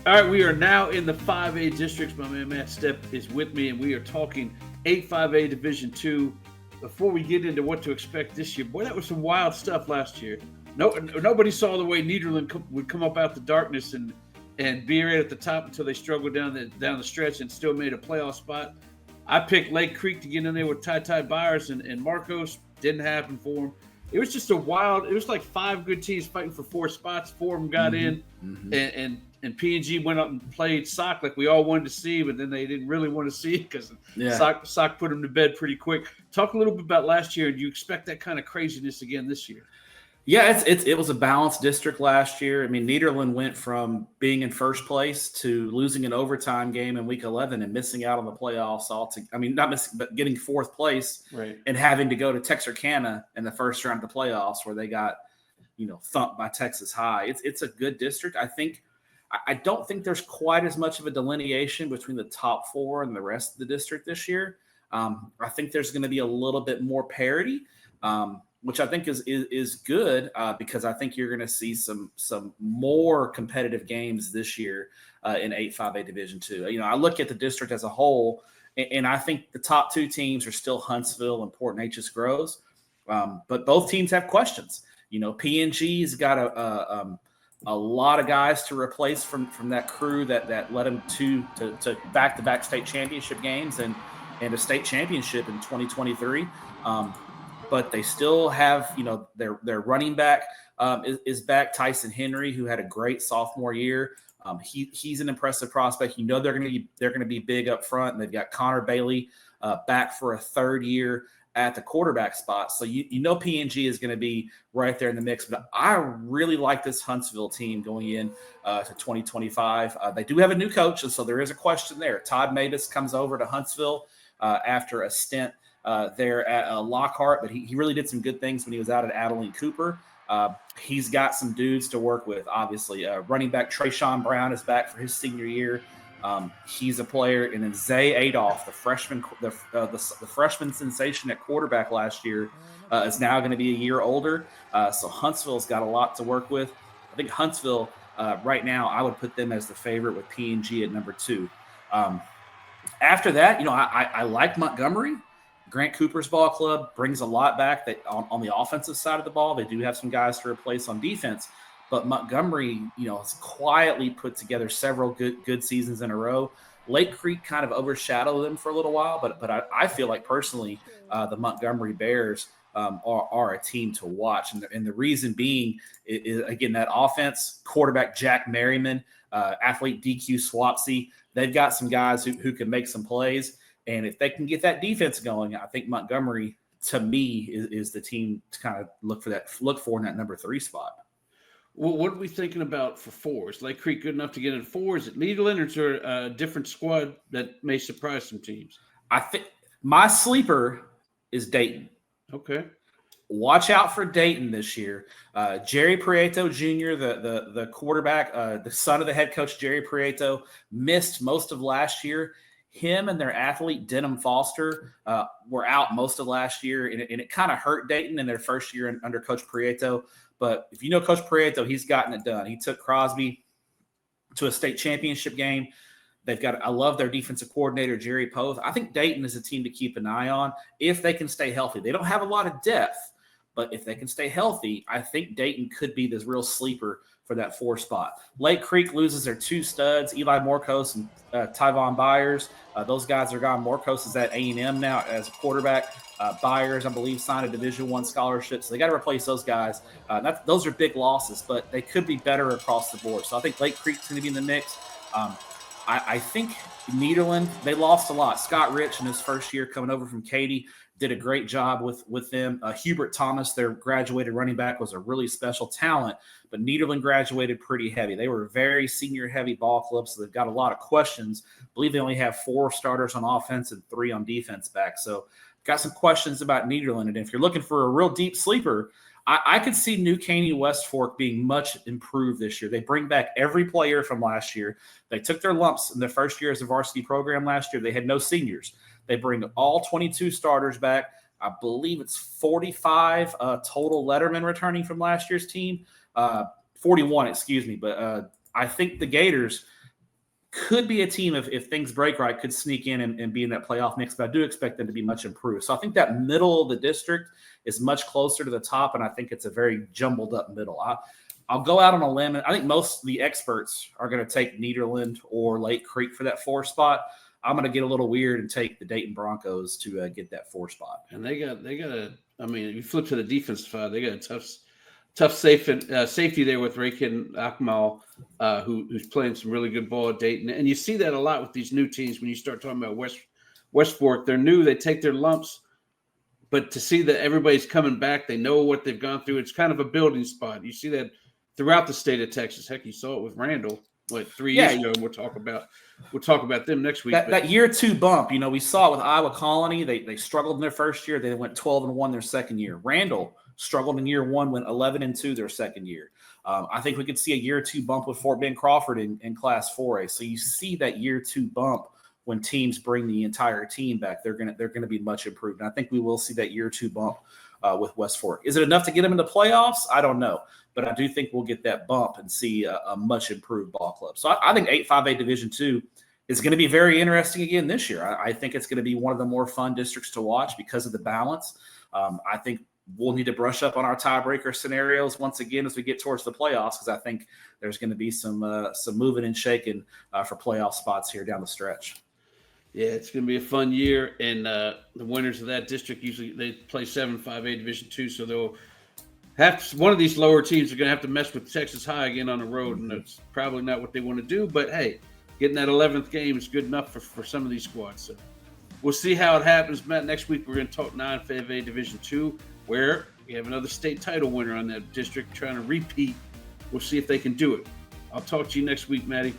All right, we are now in the 5A districts. My man Matt Stepp is with me, and we are talking 8-5A Division Two. Before we get into what to expect this year, boy, that was some wild stuff last year. Nobody saw the way Nederland would come up out the darkness and be right at the top until they struggled down the stretch and still made a playoff spot. I picked Lake Creek to get in there with Ty Byers and Marcos. Didn't happen for them. It was just a wild. It was like five good teams fighting for four spots. Four of them got in, and P&G went up and played sock like we all wanted to see, but then they didn't really want to see it because sock put them to bed pretty quick. Talk a little bit about last year. Do you expect that kind of craziness again this year? Yeah, it was a balanced district last year. I mean, Nederland went from being in first place to losing an overtime game in week 11 and missing out on the playoffs. Not missing, but getting fourth place, right, and having to go to Texarkana in the first round of the playoffs where they got, thumped by Texas High. It's a good district. I don't think there's quite as much of a delineation between the top four and the rest of the district this year. I think there's going to be a little bit more parity. Which I think is good because I think you're going to see some more competitive games this year in 8-5A Division II. I look at the district as a whole, and I think the top two teams are still Huntsville and Port Neches Groves, but both teams have questions. P&G's got a lot of guys to replace from that crew that led them to back-to-back state championship games and a state championship in 2023. But they still have, their running back is back, Tyson Henry, who had a great sophomore year. He's an impressive prospect. They're going to be big up front. And they've got Connor Bailey back for a third year at the quarterback spot. So P&G is going to be right there in the mix. But I really like this Huntsville team going in to 2025. They do have a new coach, and so there is a question there. Todd Mavis comes over to Huntsville after a stint there at Lockhart, but he really did some good things when he was out at Adeline Cooper. He's got some dudes to work with, obviously. Running back Trayshawn Brown is back for his senior year. He's a player, and then Zay Adolph, the freshman sensation at quarterback last year, is now going to be a year older. So Huntsville's got a lot to work with. I think Huntsville right now, I would put them as the favorite with P&G at number 2. After that, I like Montgomery. Grant Cooper's ball club brings a lot back on the offensive side of the ball. They do have some guys to replace on defense, but Montgomery, has quietly put together several good seasons in a row. Lake Creek kind of overshadowed them for a little while, but I feel like personally the Montgomery Bears are a team to watch. And the reason being is, again, that offense, quarterback Jack Merriman, athlete DQ Swapsy, they've got some guys who can make some plays. And if they can get that defense going, I think Montgomery, to me, is the team to kind of look for in that number 3 spot. Well, what are we thinking about for 4? Is Lake Creek good enough to get in 4? Is it Nederland, or is there a different squad that may surprise some teams? I think my sleeper is Dayton. Okay. Watch out for Dayton this year. Jerry Prieto Jr., the quarterback, the son of the head coach, Jerry Prieto, missed most of last year. Him and their athlete, Denham Foster, were out most of last year, and it kind of hurt Dayton in their first year under Coach Prieto. But if you know Coach Prieto, he's gotten it done. He took Crosby to a state championship game. I love their defensive coordinator, Jerry Poth. I think Dayton is a team to keep an eye on if they can stay healthy. They don't have a lot of depth, but if they can stay healthy, I think Dayton could be this real sleeper for that 4 spot. Lake Creek loses their 2 studs, Eli Morcos and Tyvon Byers. Those guys are gone. Morcos is at A&M now as a quarterback. Byers, I believe, signed a Division I scholarship, so they got to replace those guys. Those are big losses, but they could be better across the board. So I think Lake Creek's going to be in the mix. I think Nederland, they lost a lot. Scott Rich in his first year coming over from Katy did a great job with them. Hubert Thomas, their graduated running back, was a really special talent, but Nederland graduated pretty heavy. They were a very senior-heavy ball club, so they've got a lot of questions. I believe they only have 4 starters on offense and 3 on defense back. So got some questions about Nederland. And if you're looking for a real deep sleeper, I could see New Caney West Fork being much improved this year. They bring back every player from last year. They took their lumps in their first year as a varsity program last year. They had no seniors. They bring all 22 starters back. I believe it's 45 total Letterman returning from last year's team. 41, excuse me. But I think the Gators, could be a team if things break right, could sneak in and be in that playoff mix, but I do expect them to be much improved. So I think that middle of the district is much closer to the top, and I think it's a very jumbled up middle. I'll go out on a limb. I think most of the experts are going to take Nederland or Lake Creek for that 4 spot. I'm going to get a little weird and take the Dayton Broncos to get that 4 spot. And they got I mean, if you flip to the defensive side, they got a tough safety there with Rakin Akmal, who's playing some really good ball at Dayton. And you see that a lot with these new teams when you start talking about West Fork. They're new, they take their lumps, but to see that everybody's coming back, they know what they've gone through. It's kind of a building spot. You see that throughout the state of Texas. Heck, you saw it with Randall 3 years ago. And we'll talk about them next week. That year 2 bump, we saw it with Iowa Colony. They struggled in their first year. They went 12-1 their second year. Randall struggled in year 1, went 11-2 their second year. I think we could see a year 2 bump with Fort Bend Crawford in Class 4A. So you see that year 2 bump when teams bring the entire team back. They're gonna be much improved. And I think we will see that year 2 bump with West Fork. Is it enough to get them into playoffs? I don't know. But I do think we'll get that bump and see a much improved ball club. So I think 8-5A Division II is going to be very interesting again this year. I think it's going to be one of the more fun districts to watch because of the balance. I think we'll need to brush up on our tiebreaker scenarios once again as we get towards the playoffs, because I think there's going to be some moving and shaking for playoff spots here down the stretch. Yeah, it's going to be a fun year, and the winners of that district usually they play 7-5A Division II, so they'll one of these lower teams are going to have to mess with Texas High again on the road, and that's probably not what they want to do. But hey, getting that 11th game is good enough for some of these squads. So we'll see how it happens, Matt. Next week we're going to talk 9-5A Division II, where we have another state title winner on that district trying to repeat. We'll see if they can do it. I'll talk to you next week, Matty.